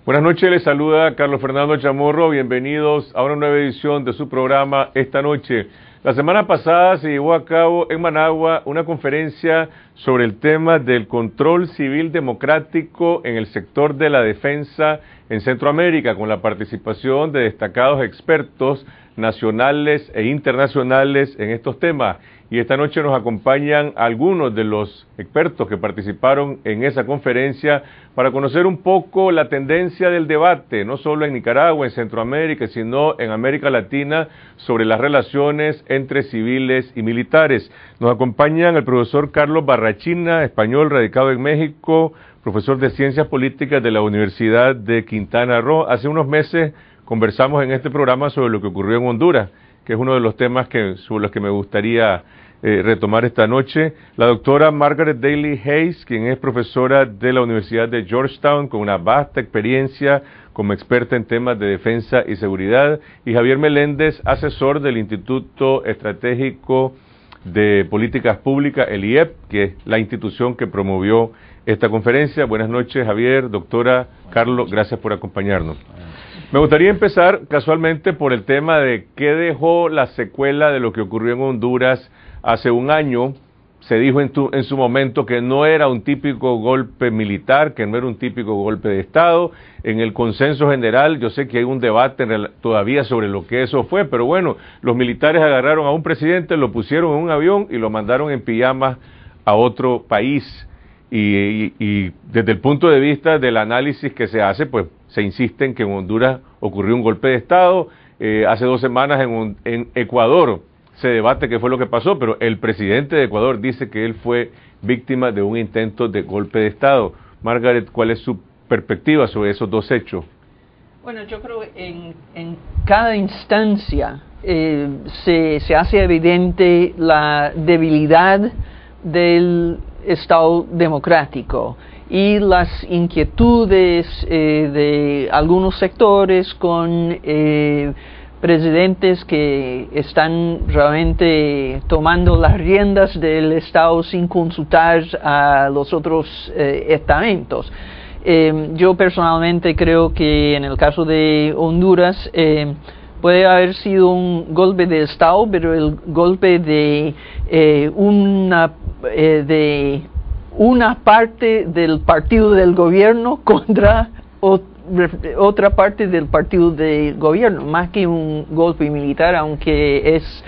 Buenas noches, les saluda Carlos Fernando Chamorro, bienvenidos a una nueva edición de su programa Esta Noche. La semana pasada se llevó a cabo en Managua una conferencia sobre el tema del control civil democrático en el sector de la defensa en Centroamérica, con la participación de destacados expertos nacionales e internacionales en estos temas. Y esta noche nos acompañan algunos de los expertos que participaron en esa conferencia para conocer un poco la tendencia del debate, no solo en Nicaragua, en Centroamérica, sino en América Latina, sobre las relaciones entre civiles y militares. Nos acompañan el profesor Carlos Barrachina, español, radicado en México, profesor de Ciencias Políticas de la Universidad de Quintana Roo. Hace unos meses conversamos en este programa sobre lo que ocurrió en Honduras, que es uno de los temas sobre los que me gustaría retomar esta noche. La doctora Margaret Daly Hayes, quien es profesora de la Universidad de Georgetown, con una vasta experiencia como experta en temas de defensa y seguridad, y Javier Meléndez, asesor del Instituto Estratégico de Políticas Públicas, el IEP, que es la institución que promovió esta conferencia. Buenas noches, Javier, doctora, Carlos, gracias por acompañarnos. Me gustaría empezar casualmente por el tema de qué dejó la secuela de lo que ocurrió en Honduras hace un año. Se dijo en su momento que no era un típico golpe militar, que no era un típico golpe de Estado. En el consenso general, yo sé que hay un debate todavía sobre lo que eso fue, pero bueno, los militares agarraron a un presidente, lo pusieron en un avión y lo mandaron en pijamas a otro país. Y desde el punto de vista del análisis que se hace, pues se insiste en que en Honduras ocurrió un golpe de Estado. Hace 2 semanas en Ecuador se debate qué fue lo que pasó, pero el presidente de Ecuador dice que él fue víctima de un intento de golpe de Estado. Margaret, ¿cuál es su perspectiva sobre esos dos hechos? Bueno, yo creo que en cada instancia se hace evidente la debilidad del Estado democrático y las inquietudes de algunos sectores con presidentes que están realmente tomando las riendas del Estado sin consultar a los otros estamentos. Yo personalmente creo que en el caso de Honduras puede haber sido un golpe de Estado, pero el golpe de una parte del partido del gobierno contra otra parte del partido del gobierno, más que un golpe militar, aunque es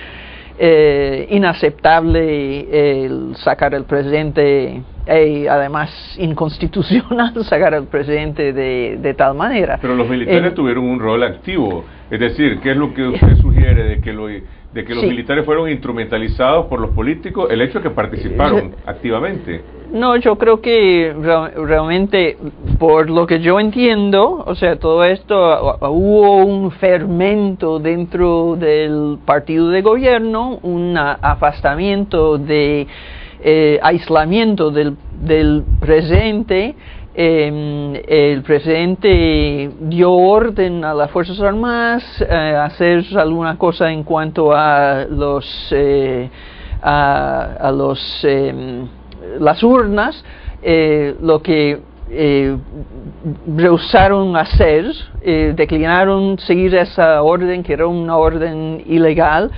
inaceptable sacar al presidente, además inconstitucional sacar al presidente de tal manera. Pero los militares tuvieron un rol activo, es decir, ¿qué es lo que usted sugiere de que los sí. militares fueron instrumentalizados por los políticos? El hecho de que participaron activamente. No, yo creo que realmente, por lo que yo entiendo, o sea, todo esto, hubo un fermento dentro del partido de gobierno, un afastamiento de aislamiento del presidente. El presidente dio orden a las Fuerzas Armadas a hacer alguna cosa en cuanto a las urnas, lo que rehusaron hacer, declinaron seguir esa orden, que era una orden ilegal,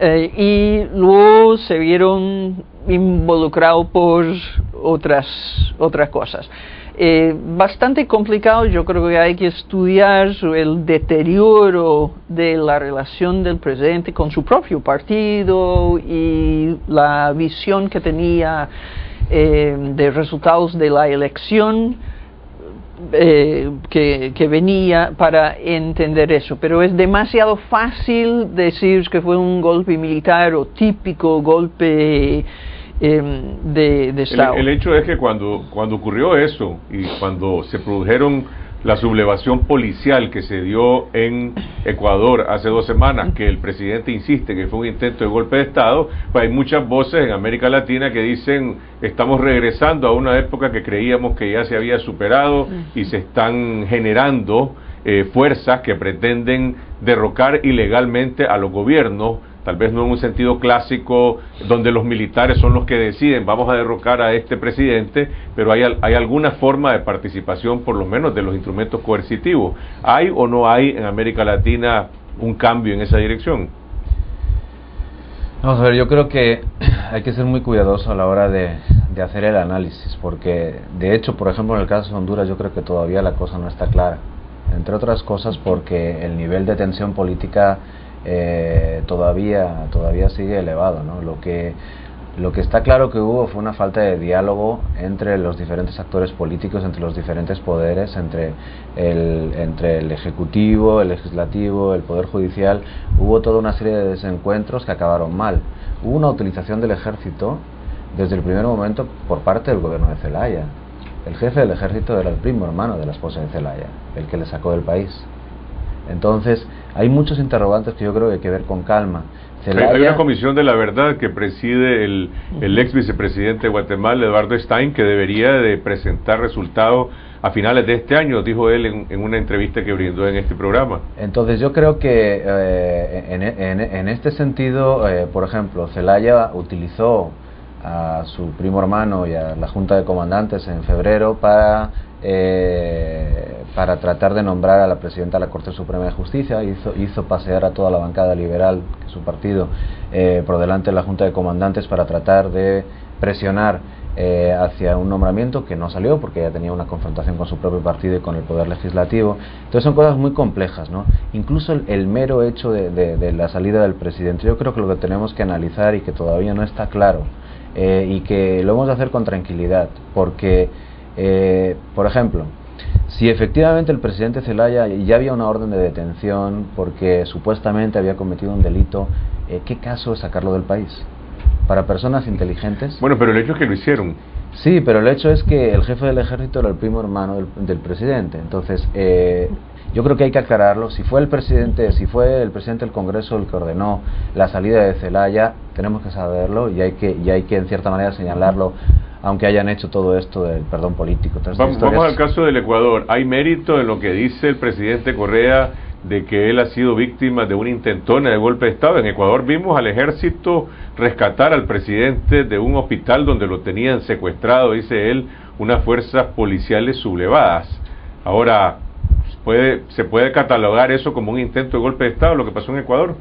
y luego se vieron involucrados por otras cosas. Bastante complicado. Yo creo que hay que estudiar el deterioro de la relación del presidente con su propio partido y la visión que tenía de resultados de la elección que venía para entender eso. Pero es demasiado fácil decir que fue un golpe militar o típico golpe de Estado. El hecho es que cuando ocurrió eso y cuando se produjeron la sublevación policial que se dio en Ecuador hace 2 semanas, que el presidente insiste que fue un intento de golpe de Estado, pues hay muchas voces en América Latina que dicen estamos regresando a una época que creíamos que ya se había superado y se están generando fuerzas que pretenden derrocar ilegalmente a los gobiernos tal vez no en un sentido clásico, donde los militares son los que deciden, vamos a derrocar a este presidente, pero hay alguna forma de participación, por lo menos, de los instrumentos coercitivos. ¿Hay o no hay en América Latina un cambio en esa dirección? Vamos a ver, yo creo que hay que ser muy cuidadoso a la hora de hacer el análisis, porque de hecho, por ejemplo, en el caso de Honduras, yo creo que todavía la cosa no está clara, entre otras cosas porque el nivel de tensión política todavía sigue elevado, ¿no? Lo que está claro que hubo fue una falta de diálogo entre los diferentes actores políticos, entre los diferentes poderes, entre el Ejecutivo, el Legislativo, el Poder Judicial. Hubo toda una serie de desencuentros que acabaron mal. Hubo una utilización del ejército desde el primer momento por parte del gobierno de Zelaya. El jefe del ejército era el primo hermano de la esposa de Zelaya, el que le sacó del país. Entonces, hay muchos interrogantes que yo creo que hay que ver con calma. Hay una comisión de la verdad que preside el ex vicepresidente de Guatemala, Eduardo Stein, que debería de presentar resultados a finales de este año, dijo él en una entrevista que brindó en este programa. Entonces yo creo que en este sentido, por ejemplo, Zelaya utilizó a su primo hermano y a la Junta de Comandantes en febrero para tratar de nombrar a la presidenta de la Corte Suprema de Justicia. Hizo pasear a toda la bancada liberal, que es su partido, por delante de la Junta de Comandantes para tratar de presionar hacia un nombramiento que no salió porque ya tenía una confrontación con su propio partido y con el Poder Legislativo. Entonces son cosas muy complejas, ¿no? Incluso el mero hecho de la salida del presidente, yo creo que lo que tenemos que analizar y que todavía no está claro, y que lo hemos de hacer con tranquilidad, porque por ejemplo, si efectivamente el presidente Zelaya ya había una orden de detención porque supuestamente había cometido un delito, ¿qué caso es sacarlo del país? Para personas inteligentes. Bueno, pero el hecho es que lo hicieron. Sí, pero el hecho es que el jefe del ejército era el primo hermano del presidente. Entonces, yo creo que hay que aclararlo. Si fue el presidente del Congreso el que ordenó la salida de Zelaya, tenemos que saberlo y hay que en cierta manera señalarlo, aunque hayan hecho todo esto del perdón político. Vamos al caso del Ecuador. ¿Hay mérito en lo que dice el presidente Correa de que él ha sido víctima de una intentona de golpe de Estado? En Ecuador vimos al ejército rescatar al presidente de un hospital donde lo tenían secuestrado, dice él, unas fuerzas policiales sublevadas. Ahora, ¿se puede catalogar eso como un intento de golpe de Estado, lo que pasó en Ecuador?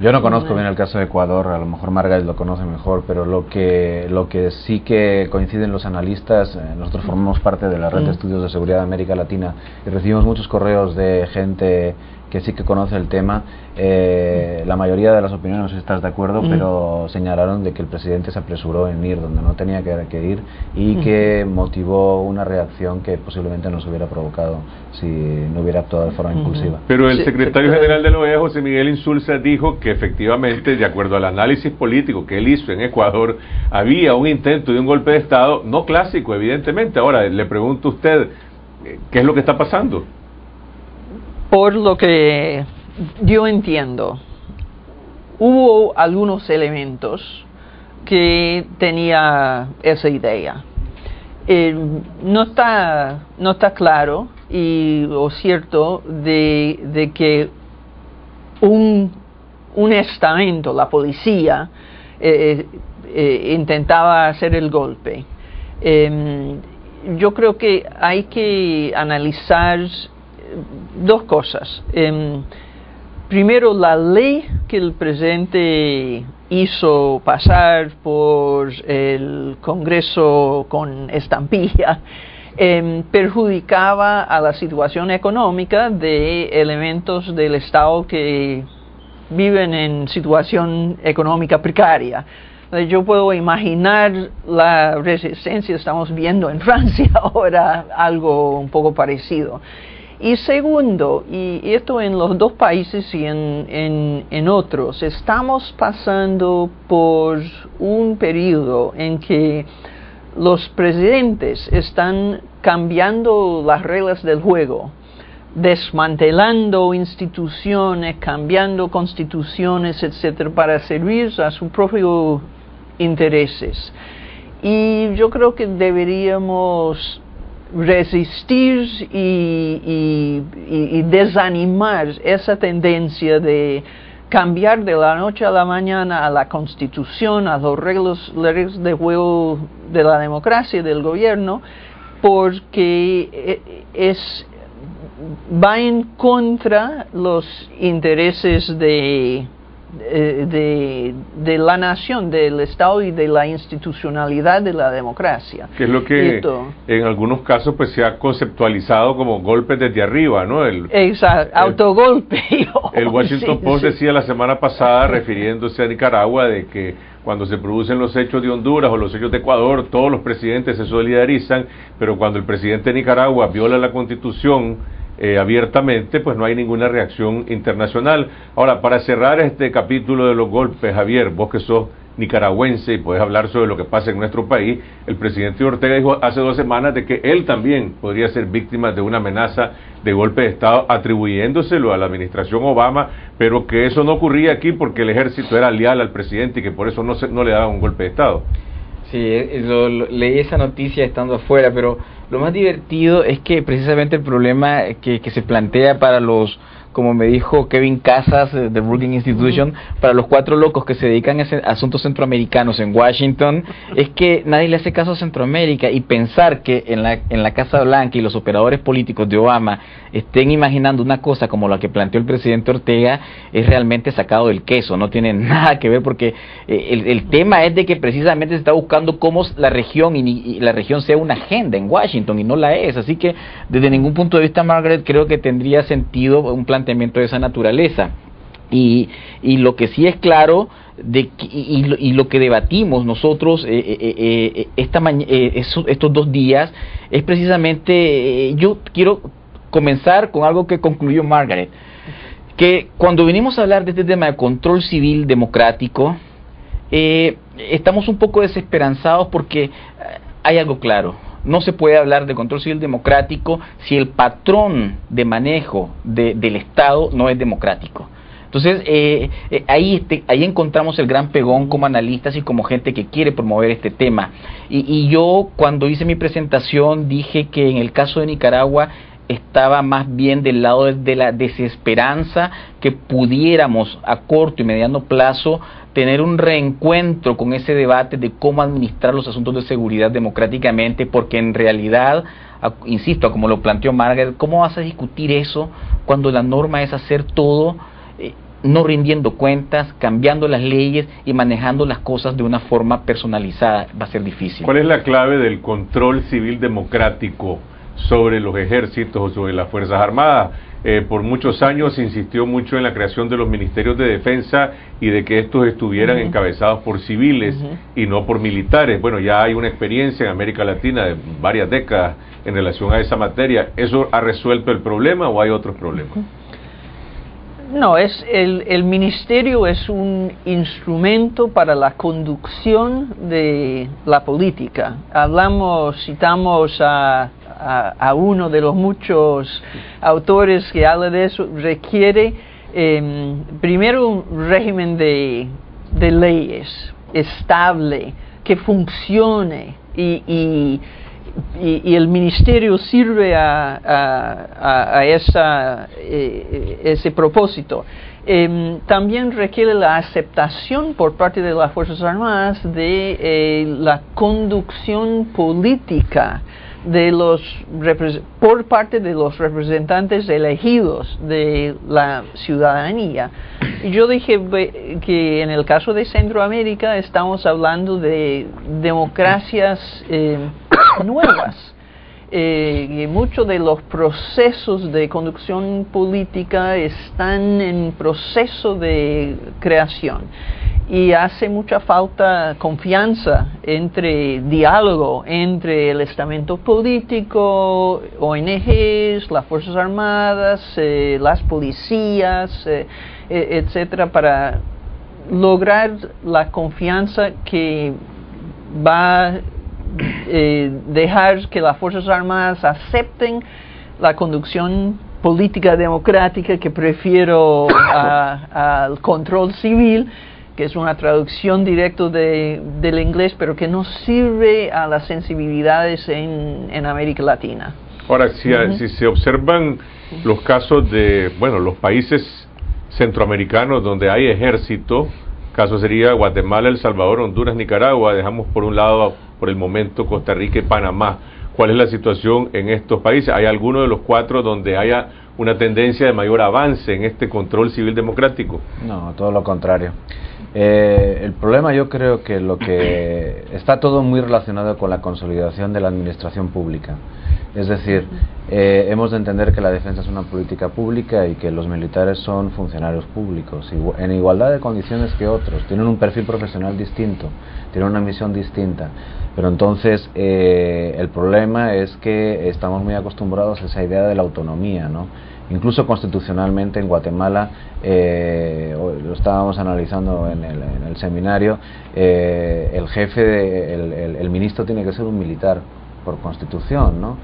Yo no conozco bien el caso de Ecuador, a lo mejor Margaret lo conoce mejor, pero lo que sí que coinciden los analistas, nosotros formamos parte de la red de estudios de seguridad de América Latina y recibimos muchos correos de gente que sí que conoce el tema. La mayoría de las opiniones, no sé si estás de acuerdo, pero señalaron de que el presidente se apresuró en ir donde no tenía que ir y que motivó una reacción que posiblemente no se hubiera provocado si no hubiera actuado de forma impulsiva. Pero el secretario general de la OEA, José Miguel Insulza, dijo que efectivamente, de acuerdo al análisis político que él hizo en Ecuador, había un intento de un golpe de Estado, no clásico, evidentemente. Ahora, le pregunto a usted, ¿qué es lo que está pasando? Por lo que yo entiendo, hubo algunos elementos que tenía esa idea. No está claro y lo cierto de que un estamento, la policía, intentaba hacer el golpe. Yo creo que hay que analizar dos cosas. Primero, la ley que el presidente hizo pasar por el Congreso con estampilla perjudicaba a la situación económica de elementos del Estado que viven en situación económica precaria. Yo puedo imaginar la resistencia, estamos viendo en Francia ahora algo un poco parecido. Y segundo, y esto en los dos países y en otros, estamos pasando por un periodo en que los presidentes están cambiando las reglas del juego, desmantelando instituciones, cambiando constituciones, etcétera, para servir a sus propios intereses. Y yo creo que deberíamos resistir y desanimar esa tendencia de cambiar de la noche a la mañana a la Constitución, a las reglas de juego de la democracia, del gobierno, porque va en contra los intereses de la nación, del Estado y de la institucionalidad de la democracia. Que es lo que en algunos casos pues se ha conceptualizado como golpes desde arriba, ¿no? Exacto, autogolpe. El Washington Post decía la semana pasada, refiriéndose a Nicaragua, de que cuando se producen los hechos de Honduras o los hechos de Ecuador, todos los presidentes se solidarizan, pero cuando el presidente de Nicaragua viola la Constitución abiertamente, pues no hay ninguna reacción internacional. Ahora, para cerrar este capítulo de los golpes, Javier, vos que sos nicaragüense y podés hablar sobre lo que pasa en nuestro país, el presidente Ortega dijo hace 2 semanas de que él también podría ser víctima de una amenaza de golpe de Estado, atribuyéndoselo a la administración Obama, pero que eso no ocurría aquí porque el ejército era leal al presidente y que por eso no le daba un golpe de Estado. Sí, leí esa noticia estando afuera, pero lo más divertido es que precisamente el problema que se plantea para los, como me dijo Kevin Casas de Brookings Institution, para los 4 locos que se dedican a asuntos centroamericanos en Washington, es que nadie le hace caso a Centroamérica, y pensar que en la Casa Blanca y los operadores políticos de Obama estén imaginando una cosa como la que planteó el presidente Ortega es realmente sacado del queso, no tiene nada que ver, porque el tema es de que precisamente se está buscando cómo la región y la región sea una agenda en Washington y no la es, así que desde ningún punto de vista, Margaret, creo que tendría sentido un planteamiento de esa naturaleza. Y lo que sí es claro y lo que debatimos nosotros estos 2 días es precisamente, yo quiero comenzar con algo que concluyó Margaret, que cuando venimos a hablar de este tema de control civil democrático, estamos un poco desesperanzados porque hay algo claro: no se puede hablar de control civil democrático si el patrón de manejo del Estado no es democrático. Entonces, ahí encontramos el gran pegón como analistas y como gente que quiere promover este tema. Y yo, cuando hice mi presentación, dije que en el caso de Nicaragua estaba más bien del lado de la desesperanza que pudiéramos a corto y mediano plazo tener un reencuentro con ese debate de cómo administrar los asuntos de seguridad democráticamente, porque en realidad, insisto, como lo planteó Margaret, ¿cómo vas a discutir eso cuando la norma es hacer todo no rindiendo cuentas, cambiando las leyes y manejando las cosas de una forma personalizada? Va a ser difícil. ¿Cuál es la clave del control civil democrático sobre los ejércitos o sobre las Fuerzas Armadas? Por muchos años se insistió mucho en la creación de los ministerios de defensa y de que estos estuvieran encabezados por civiles y no por militares. Bueno, ya hay una experiencia en América Latina de varias décadas en relación a esa materia. ¿Eso ha resuelto el problema o hay otros problemas? No, el ministerio es un instrumento para la conducción de la política. Citamos a uno de los muchos autores que habla de eso. Requiere primero un régimen de leyes estable, que funcione, y el ministerio sirve a ese propósito. También requiere la aceptación por parte de las Fuerzas Armadas de la conducción política por parte de los representantes elegidos de la ciudadanía. Y yo dije que en el caso de Centroamérica estamos hablando de democracias nuevas. Y muchos de los procesos de conducción política están en proceso de creación. Y hace mucha falta confianza diálogo entre el estamento político, ONGs, las Fuerzas Armadas, las policías, etcétera, para lograr la confianza que va a dejar que las Fuerzas Armadas acepten la conducción política democrática, que prefiero al control civil, que es una traducción directa del inglés, pero que no sirve a las sensibilidades en América Latina. Ahora, si se observan los casos de, los países centroamericanos donde hay ejército, caso sería Guatemala, El Salvador, Honduras, Nicaragua, dejamos por un lado por el momento Costa Rica y Panamá. ¿Cuál es la situación en estos países? ¿Hay alguno de los 4 donde haya una tendencia de mayor avance en este control civil democrático? No, todo lo contrario. El problema, yo creo que lo que está todo muy relacionado con la consolidación de la administración pública. Es decir, hemos de entender que la defensa es una política pública y que los militares son funcionarios públicos, en igualdad de condiciones que otros, tienen un perfil profesional distinto, tienen una misión distinta. Pero entonces el problema es que estamos muy acostumbrados a esa idea de la autonomía, ¿no? Incluso constitucionalmente en Guatemala, lo estábamos analizando en el seminario, el jefe, el ministro tiene que ser un militar por constitución, ¿no?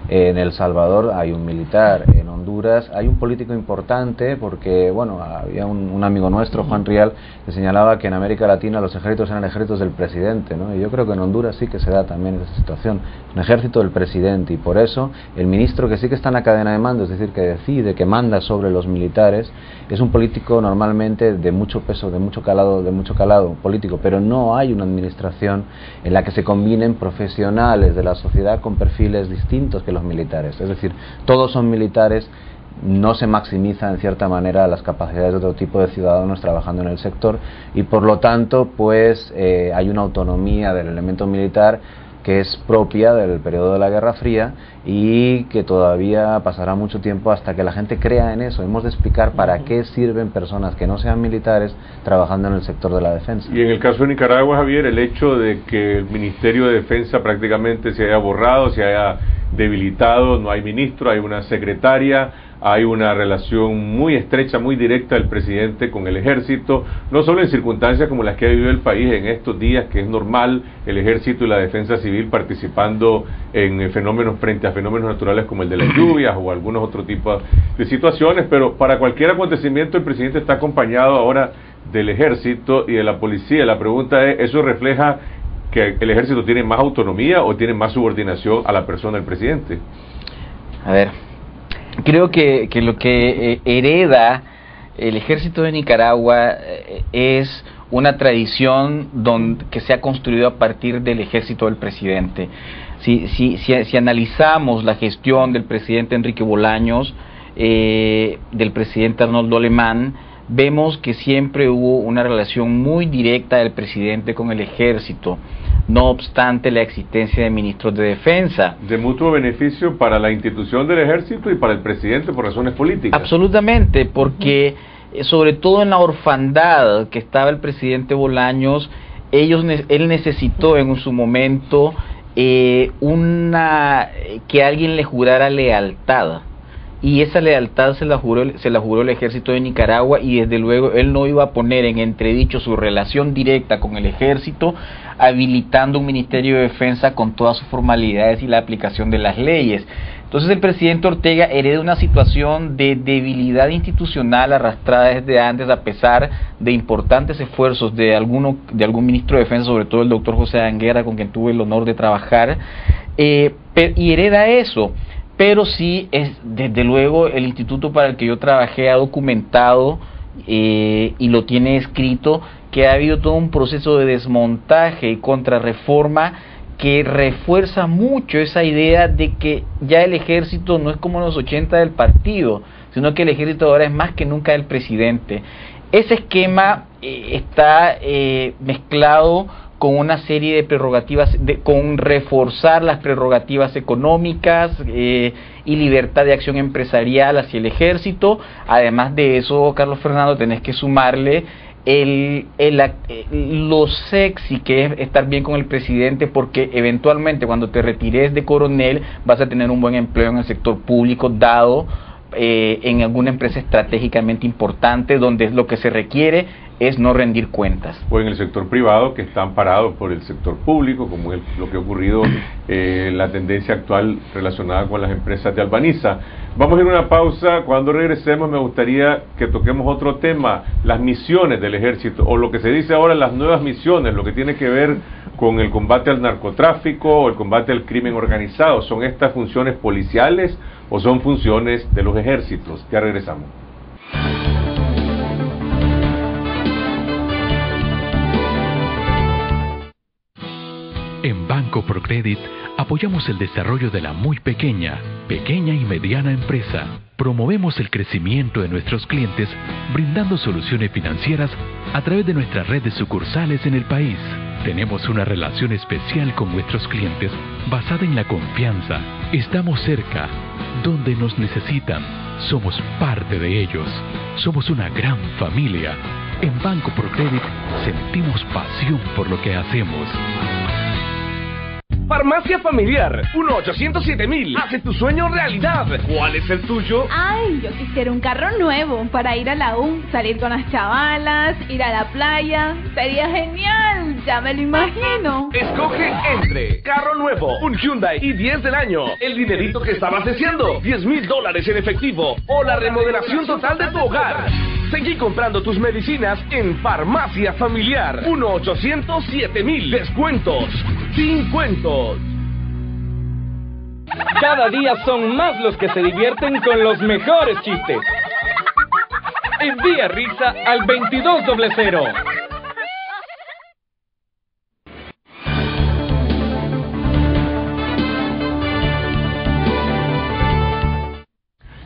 En El Salvador hay un militar, en Honduras hay un político importante, porque bueno, había un amigo nuestro, Juan Rial, que señalaba que en América Latina los ejércitos eran ejércitos del presidente, ¿no? Y yo creo que en Honduras sí que se da también esa situación, un ejército del presidente, y por eso el ministro, que sí que está en la cadena de mando, es decir, que decide, que manda sobre los militares, es un político normalmente de mucho peso, de mucho calado político, pero no hay una administración en la que se combinen profesionales de la sociedad con perfiles distintos que los militares. Es decir, todos son militares, no se maximiza en cierta manera las capacidades de otro tipo de ciudadanos trabajando en el sector, y por lo tanto pues hay una autonomía del elemento militar que es propia del periodo de la Guerra Fría y que todavía pasará mucho tiempo hasta que la gente crea en eso. Hemos de explicar para qué sirven personas que no sean militares trabajando en el sector de la defensa. Y en el caso de Nicaragua, Javier, el hecho de que el Ministerio de Defensa prácticamente se haya borrado, se haya debilitado, no hay ministro, hay una secretaria, hay una relación muy estrecha, muy directa del presidente con el ejército, no solo en circunstancias como las que ha vivido el país en estos días, que es normal el ejército y la defensa civil participando en fenómenos frente a fenómenos naturales como el de las lluvias o algunos otros tipos de situaciones, pero para cualquier acontecimiento el presidente está acompañado ahora del ejército y de la policía. La pregunta es, ¿eso refleja que el ejército tiene más autonomía o tiene más subordinación a la persona del presidente? A ver, creo que lo que hereda el ejército de Nicaragua es una tradición que se ha construido a partir del ejército del presidente. Si analizamos la gestión del presidente Enrique Bolaños, del presidente Arnoldo Alemán, vemos que siempre hubo una relación muy directa del presidente con el ejército, no obstante la existencia de ministros de defensa. De mutuo beneficio para la institución del ejército y para el presidente por razones políticas. Absolutamente, porque sobre todo en la orfandad que estaba el presidente Bolaños, él necesitó en su momento que alguien le jurara lealtad. Y esa lealtad se la juró el ejército de Nicaragua, y desde luego él no iba a poner en entredicho su relación directa con el ejército, habilitando un Ministerio de Defensa con todas sus formalidades y la aplicación de las leyes. Entonces el presidente Ortega hereda una situación de debilidad institucional arrastrada desde antes, a pesar de importantes esfuerzos de algún ministro de Defensa, sobre todo el doctor José Anguera, con quien tuve el honor de trabajar, y hereda eso. Pero sí, desde luego, el instituto para el que yo trabajé ha documentado y lo tiene escrito, que ha habido todo un proceso de desmontaje y contrarreforma que refuerza mucho esa idea de que ya el ejército no es como en los 80 del partido, sino que el ejército ahora es más que nunca del presidente. Ese esquema está mezclado con una serie de prerrogativas, con reforzar las prerrogativas económicas y libertad de acción empresarial hacia el ejército. Además de eso, Carlos Fernando, tenés que sumarle lo sexy que es estar bien con el presidente, porque eventualmente cuando te retires de coronel vas a tener un buen empleo en el sector público, dado en alguna empresa estratégicamente importante, donde lo que se requiere es no rendir cuentas. O en el sector privado, que está amparado por el sector público, como lo que ha ocurrido, la tendencia actual relacionada con las empresas de Albaniza. Vamos a ir a una pausa. Cuando regresemos me gustaría que toquemos otro tema, las misiones del ejército, o lo que se dice ahora las nuevas misiones, lo que tiene que ver con el combate al narcotráfico o el combate al crimen organizado. ¿Son estas funciones policiales o son funciones de los ejércitos? Ya regresamos. En Banco Procredit apoyamos el desarrollo de la muy pequeña y mediana empresa. Promovemos el crecimiento de nuestros clientes brindando soluciones financieras a través de nuestra red de sucursales en el país. Tenemos una relación especial con nuestros clientes basada en la confianza. Estamos cerca, donde nos necesitan. Somos parte de ellos. Somos una gran familia. En Banco Procredit sentimos pasión por lo que hacemos. Farmacia Familiar, 1-807-1000. Hace tu sueño realidad. ¿Cuál es el tuyo? Ay, yo quisiera un carro nuevo para ir a la U, salir con las chavalas, ir a la playa. Sería genial, ya me lo imagino. Escoge entre carro nuevo, un Hyundai y 10 del año, el dinerito que estabas deseando, $10,000 en efectivo o la remodelación total de tu hogar. Seguí comprando tus medicinas en Farmacia Familiar, 1-807-1000. Descuentos sin cuentos. Cada día son más los que se divierten con los mejores chistes. Envía risa al 2200.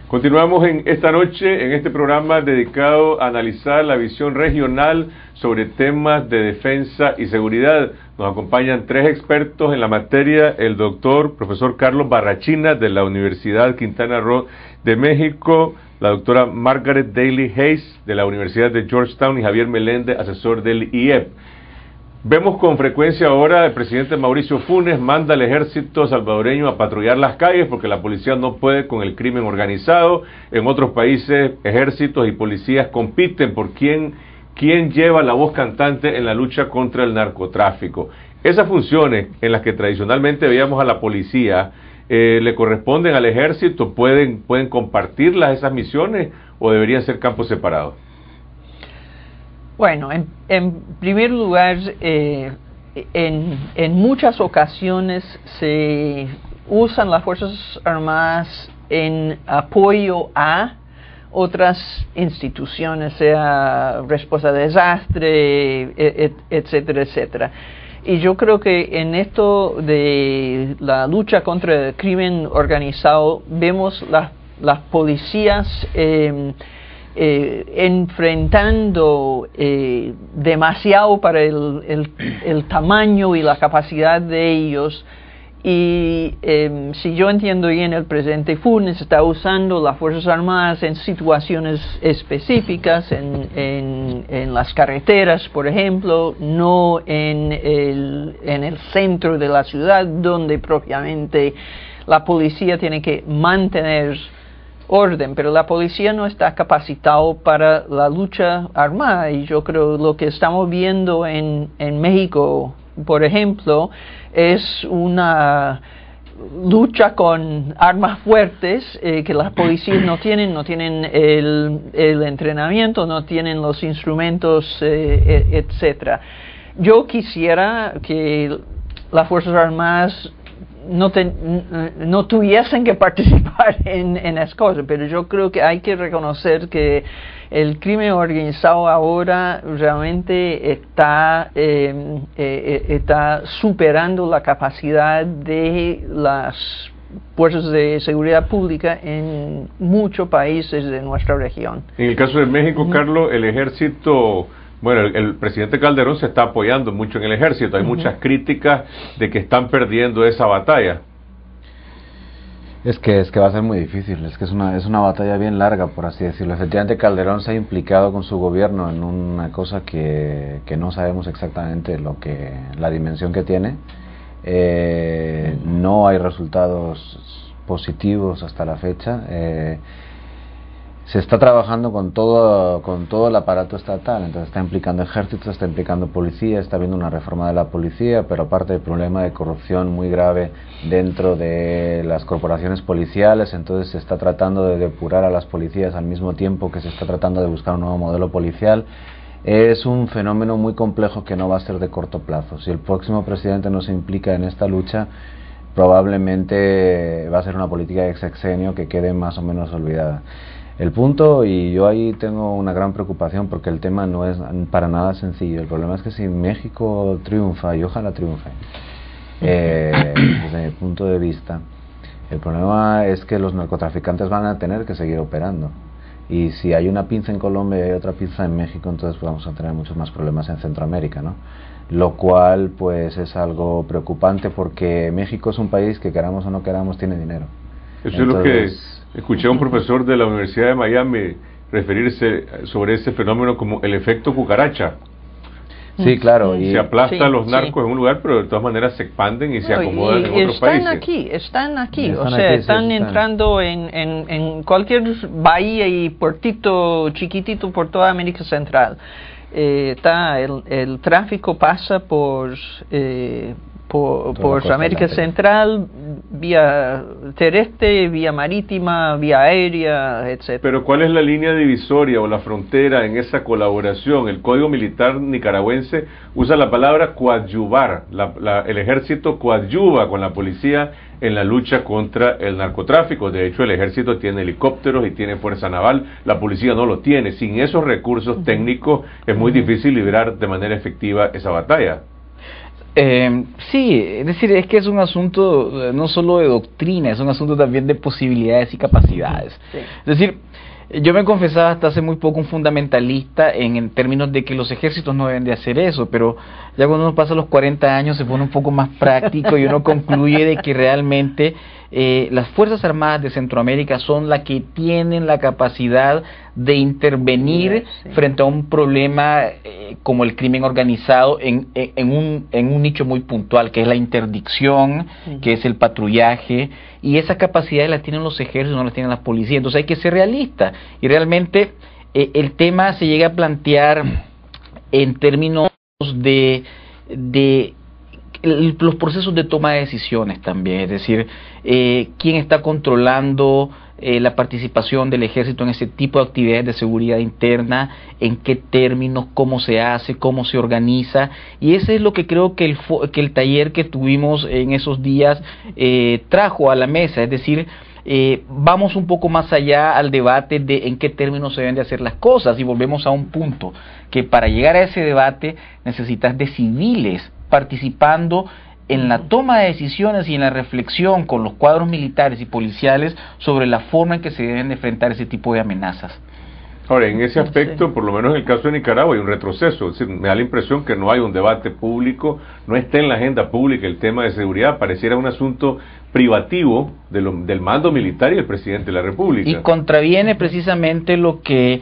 Continuamos en esta noche en este programa dedicado a analizar la visión regional sobre temas de defensa y seguridad. Nos acompañan tres expertos en la materia: el doctor profesor Carlos Barrachina de la Universidad Quintana Roo de México, la doctora Margaret Daly Hayes de la Universidad de Georgetown y Javier Meléndez, asesor del IEP. Vemos con frecuencia ahora el presidente Mauricio Funes manda al ejército salvadoreño a patrullar las calles porque la policía no puede con el crimen organizado. En otros países, ejércitos y policías compiten por quién lleva la voz cantante en la lucha contra el narcotráfico. Esas funciones en las que tradicionalmente veíamos a la policía, ¿le corresponden al ejército? ¿Pueden compartirlas esas misiones o deberían ser campos separados? Bueno, en primer lugar, en muchas ocasiones se usan las Fuerzas Armadas en apoyo a otras instituciones, sea respuesta a desastre, etcétera, etcétera. Y yo creo que en esto de la lucha contra el crimen organizado vemos las policías enfrentando demasiado para el tamaño y la capacidad de ellos. Y si yo entiendo bien, el presidente Funes está usando las Fuerzas Armadas en situaciones específicas, en las carreteras, por ejemplo, no en el centro de la ciudad, donde propiamente la policía tiene que mantener orden, pero la policía no está capacitado para la lucha armada. Y yo creo lo que estamos viendo en México, por ejemplo, es una lucha con armas fuertes que las policías no tienen el entrenamiento, no tienen los instrumentos, etcétera. Yo quisiera que las Fuerzas Armadas no tuviesen que participar en esas cosas, pero yo creo que hay que reconocer que el crimen organizado ahora realmente está superando la capacidad de las fuerzas de seguridad pública en muchos países de nuestra región. En el caso de México, Carlos, el ejército... Bueno, el presidente Calderón se está apoyando mucho en el ejército. Hay muchas críticas de que están perdiendo esa batalla. Es que va a ser muy difícil, es que es una batalla bien larga, por así decirlo. Efectivamente, Calderón se ha implicado con su gobierno en una cosa que no sabemos exactamente la dimensión que tiene. No hay resultados positivos hasta la fecha. Se está trabajando con todo el aparato estatal, entonces está implicando ejército, está implicando policía, está habiendo una reforma de la policía, pero aparte del problema de corrupción muy grave dentro de las corporaciones policiales, entonces se está tratando de depurar a las policías al mismo tiempo que se está tratando de buscar un nuevo modelo policial. Es un fenómeno muy complejo que no va a ser de corto plazo. Si el próximo presidente no se implica en esta lucha, probablemente va a ser una política de sexenio que quede más o menos olvidada. El punto, y yo ahí tengo una gran preocupación porque el tema no es para nada sencillo. El problema es que si México triunfa, y ojalá triunfe, desde mi punto de vista, el problema es que los narcotraficantes van a tener que seguir operando. Y si hay una pinza en Colombia y hay otra pinza en México, entonces vamos a tener muchos más problemas en Centroamérica, ¿no? Lo cual pues es algo preocupante, porque México es un país que, queramos o no queramos, tiene dinero. Eso es lo que escuché a un profesor de la Universidad de Miami referirse sobre ese fenómeno como el efecto cucaracha. Sí, claro. Y se aplasta a los narcos en un lugar, pero de todas maneras se expanden y se acomodan en otros países. Están aquí, o sea, están entrando en cualquier bahía y puertito chiquitito por toda América Central. El tráfico pasa por América Central, vía terrestre, vía marítima, vía aérea, etc. Pero ¿cuál es la línea divisoria o la frontera en esa colaboración? El Código Militar nicaragüense usa la palabra coadyuvar. El ejército coadyuva con la policía en la lucha contra el narcotráfico. De hecho, el ejército tiene helicópteros y tiene fuerza naval, la policía no lo tiene. Sin esos recursos técnicos es muy difícil librar de manera efectiva esa batalla. Sí, es decir, es que es un asunto no solo de doctrina, es un asunto también de posibilidades y capacidades. Sí. Es decir, yo me confesaba hasta hace muy poco un fundamentalista en términos de que los ejércitos no deben de hacer eso, pero ya cuando uno pasa los 40 años se pone un poco más práctico y uno concluye de que realmente las Fuerzas Armadas de Centroamérica son las que tienen la capacidad de intervenir frente a un problema como el crimen organizado en un nicho muy puntual, que es la interdicción, que es el patrullaje, y esas capacidades las tienen los ejércitos, no las tienen las policías. Entonces hay que ser realistas, y realmente el tema se llega a plantear en términos de los procesos de toma de decisiones también, es decir, quién está controlando la participación del ejército en ese tipo de actividades de seguridad interna, en qué términos, cómo se hace, cómo se organiza, y ese es lo que creo que el taller que tuvimos en esos días trajo a la mesa, es decir, vamos un poco más allá al debate de en qué términos se deben de hacer las cosas, y volvemos a un punto, que para llegar a ese debate necesitas de civiles participando en la toma de decisiones y en la reflexión con los cuadros militares y policiales sobre la forma en que se deben de enfrentar ese tipo de amenazas. Ahora, en ese aspecto, por lo menos en el caso de Nicaragua, hay un retroceso. Es decir, me da la impresión que no hay un debate público, no está en la agenda pública el tema de seguridad, pareciera un asunto privativo del mando militar y el presidente de la República. Y contraviene precisamente lo que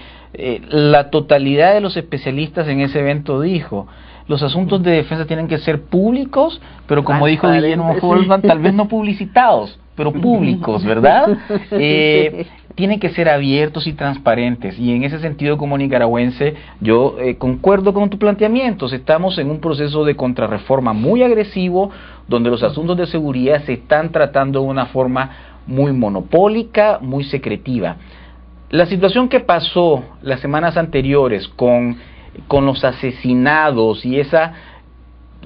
la totalidad de los especialistas en ese evento dijo. Los asuntos de defensa tienen que ser públicos, pero como dijo Guillermo Holman, tal vez no publicitados, pero públicos, ¿verdad? Tienen que ser abiertos y transparentes, y en ese sentido, como nicaragüense, yo concuerdo con tu planteamiento. Estamos en un proceso de contrarreforma muy agresivo, donde los asuntos de seguridad se están tratando de una forma muy monopólica, muy secretiva. La situación que pasó las semanas anteriores con los asesinados y esa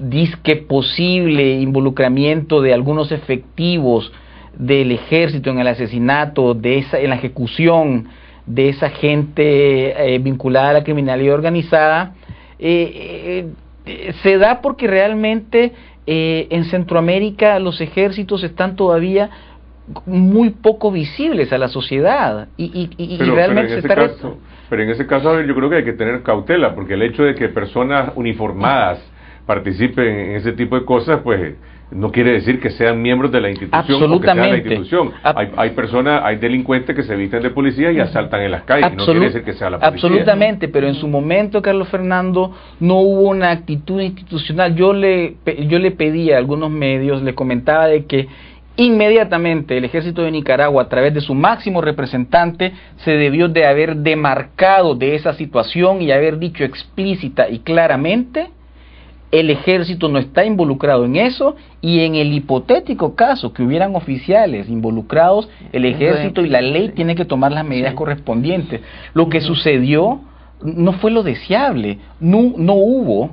disque posible involucramiento de algunos efectivos del ejército en el asesinato, en la ejecución de esa gente vinculada a la criminalidad organizada, se da porque realmente en Centroamérica los ejércitos están todavía muy poco visibles a la sociedad y realmente se está... Pero en ese caso yo creo que hay que tener cautela, porque el hecho de que personas uniformadas participen en ese tipo de cosas, pues no quiere decir que sean miembros de la institución o que sean la institución. Hay delincuentes que se visten de policía y asaltan en las calles, no quiere decir que sea la policía. Absolutamente, pero en su momento, Carlos Fernando, no hubo una actitud institucional. Yo le pedí a algunos medios, le comentaba de que inmediatamente el ejército de Nicaragua, a través de su máximo representante, se debió de haber demarcado de esa situación y haber dicho explícita y claramente: el ejército no está involucrado en eso, y en el hipotético caso que hubieran oficiales involucrados, el ejército y la ley tienen que tomar las medidas correspondientes. Lo que sucedió no fue lo deseable, no hubo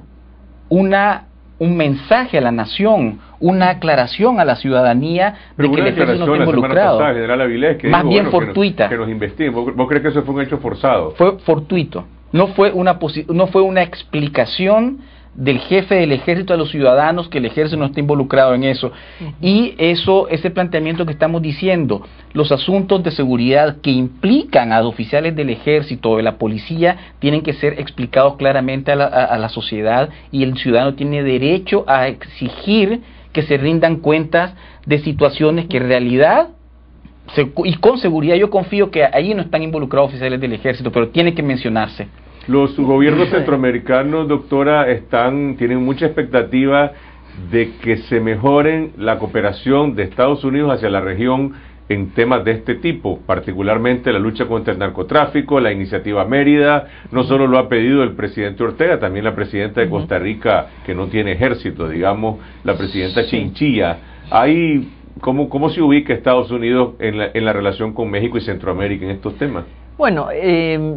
un mensaje a la nación, una aclaración a la ciudadanía de que el ejército no está involucrado. Pasada, General Avilés, que más dijo, bien fortuita. Que nos investiguen. ¿Vos crees que eso fue un hecho forzado? Fue fortuito. No fue una explicación del jefe del ejército a los ciudadanos, que el ejército no esté involucrado en eso. Y ese planteamiento que estamos diciendo, los asuntos de seguridad que implican a oficiales del ejército o de la policía tienen que ser explicados claramente a la sociedad, y el ciudadano tiene derecho a exigir que se rindan cuentas de situaciones que en realidad, y con seguridad yo confío que ahí no están involucrados oficiales del ejército, pero tiene que mencionarse. Los gobiernos centroamericanos, doctora, tienen mucha expectativa de que se mejoren la cooperación de Estados Unidos hacia la región en temas de este tipo, particularmente la lucha contra el narcotráfico, la iniciativa Mérida. No solo lo ha pedido el presidente Ortega, también la presidenta de Costa Rica, que no tiene ejército, digamos, la presidenta Chinchilla. ¿Cómo se ubica Estados Unidos en la relación con México y Centroamérica en estos temas? Bueno,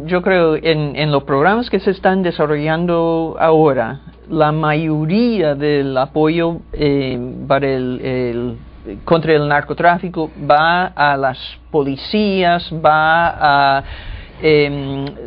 yo creo en los programas que se están desarrollando ahora, la mayoría del apoyo para contra el narcotráfico va a las policías, va a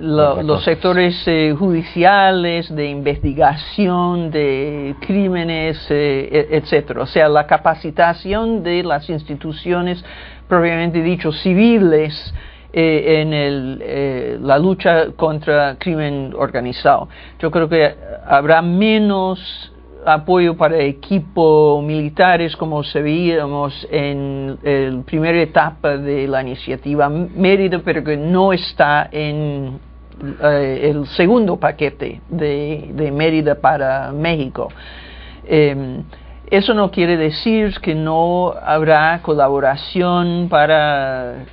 los sectores judiciales, de investigación de crímenes, etcétera. O sea, la capacitación de las instituciones propiamente dicho civiles en la lucha contra crimen organizado. Yo creo que habrá menos apoyo para equipos militares como se veíamos en la primera etapa de la iniciativa Mérida, pero que no está en el segundo paquete de Mérida para México. Eso no quiere decir que no habrá colaboración para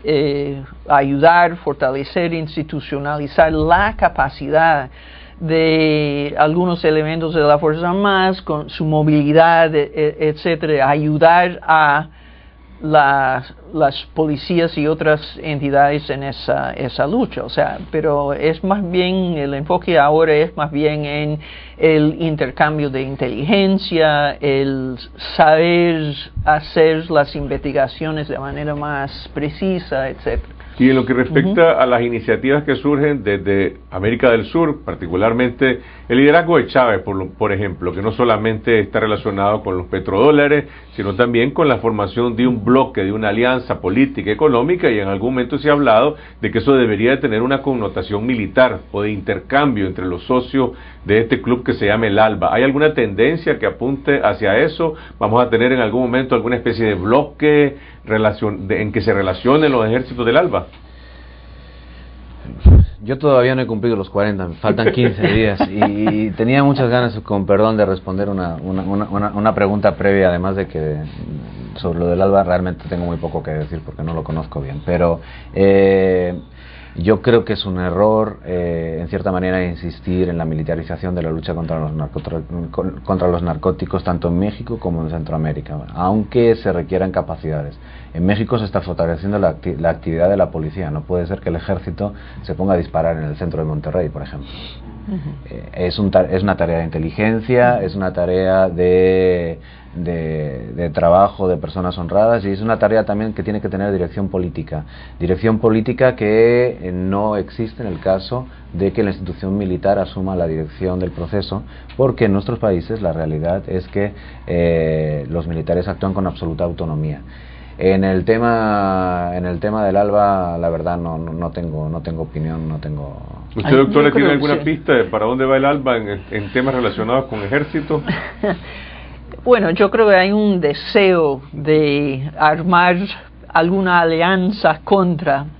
ayudar, fortalecer, institucionalizar la capacidad de algunos elementos de la Fuerza Armadas con su movilidad, etcétera, ayudar a las policías y otras entidades en esa lucha. O sea, pero es más bien, el enfoque ahora es más bien en el intercambio de inteligencia, el saber hacer las investigaciones de manera más precisa, etcétera. Y en lo que respecta a las iniciativas que surgen desde América del Sur, particularmente el liderazgo de Chávez, por ejemplo, que no solamente está relacionado con los petrodólares, sino también con la formación de un bloque, de una alianza política y económica, y en algún momento se ha hablado de que eso debería de tener una connotación militar o de intercambio entre los socios de este club que se llama el ALBA. ¿Hay alguna tendencia que apunte hacia eso? ¿Vamos a tener en algún momento alguna especie de bloque en que se relacionen los ejércitos del ALBA? Yo todavía no he cumplido los 40, me faltan 15 días y tenía muchas ganas, con perdón, de responder una pregunta previa, además de que sobre lo del ALBA realmente tengo muy poco que decir porque no lo conozco bien, pero yo creo que es un error, en cierta manera, insistir en la militarización de la lucha contra los narcóticos, tanto en México como en Centroamérica, aunque se requieran capacidades. En México se está fortaleciendo la actividad de la policía. No puede ser que el ejército se ponga a disparar en el centro de Monterrey, por ejemplo. Es una tarea de inteligencia, es una tarea de trabajo de personas honradas, y es una tarea también que tiene que tener dirección política que no existe en el caso de que la institución militar asuma la dirección del proceso, porque en nuestros países la realidad es que los militares actúan con absoluta autonomía. En el tema del ALBA, la verdad no tengo opinión, no tengo. ¿Usted, doctora, tiene alguna pista de para dónde va el ALBA en temas relacionados con ejército? Bueno, yo creo que hay un deseo de armar alguna alianza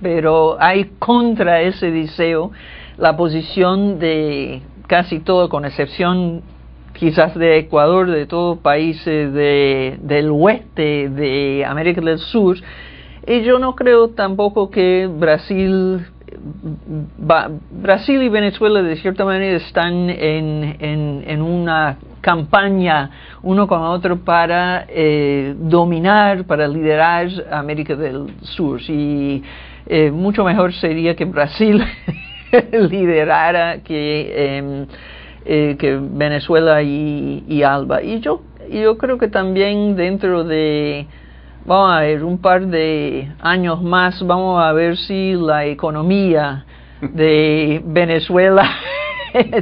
pero hay contra ese deseo la posición de casi todo, con excepción quizás de Ecuador, de todos los países del oeste de América del Sur. Y yo no creo tampoco que Brasil y Venezuela de cierta manera están en una campaña uno con otro para dominar, para liderar América del Sur, y mucho mejor sería que Brasil liderara que Venezuela y ALBA. Y yo creo que también dentro de, vamos a ver, un par de años más, vamos a ver si la economía de Venezuela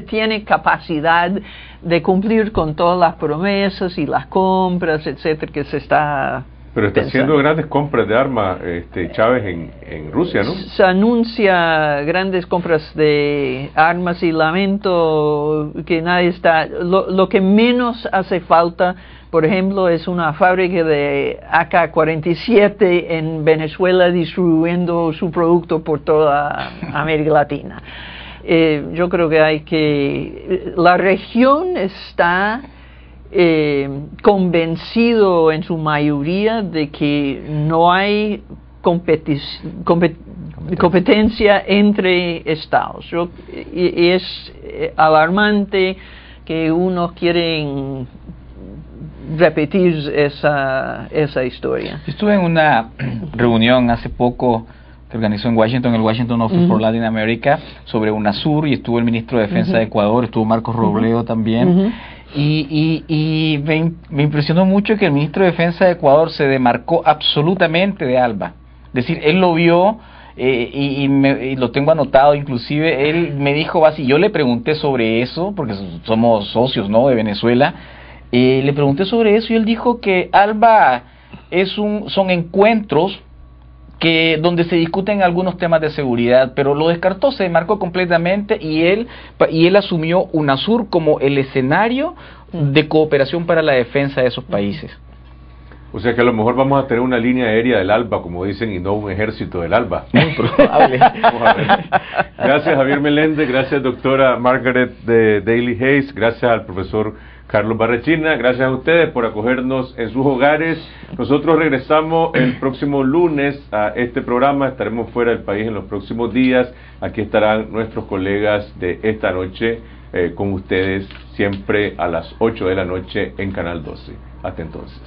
tiene capacidad de cumplir con todas las promesas y las compras, etcétera, que se está Pero está pensando. haciendo grandes compras de armas, Chávez, en Rusia, ¿no? Se anuncia grandes compras de armas y lamento que nadie está... Lo que menos hace falta, por ejemplo, es una fábrica de AK-47 en Venezuela distribuyendo su producto por toda América Latina. Yo creo que hay que... La región está convencido en su mayoría de que no hay competencia entre estados. Y es alarmante que unos quieren repetir esa historia. Estuve en una reunión hace poco que organizó en Washington, el Washington Office for Latin America, sobre UNASUR, y estuvo el ministro de Defensa de Ecuador, estuvo Marcos Robledo también. Y me impresionó mucho que el ministro de Defensa de Ecuador se demarcó absolutamente de ALBA. Es decir, él lo vio y lo tengo anotado, inclusive él me dijo así, yo le pregunté sobre eso, porque somos socios, ¿no?, de Venezuela, le pregunté sobre eso y él dijo que ALBA son encuentros donde se discuten algunos temas de seguridad, pero lo descartó, se demarcó completamente y él asumió UNASUR como el escenario de cooperación para la defensa de esos países. O sea que a lo mejor vamos a tener una línea aérea del ALBA, como dicen, y no un ejército del ALBA. Muy probable. Vamos a ver. Gracias, Javier Meléndez, gracias, doctora Margaret de Daly Hayes, gracias al profesor Carlos Barrechina, gracias a ustedes por acogernos en sus hogares. Nosotros regresamos el próximo lunes a este programa, estaremos fuera del país en los próximos días. Aquí estarán nuestros colegas de esta noche con ustedes siempre a las 8 de la noche en Canal 12. Hasta entonces.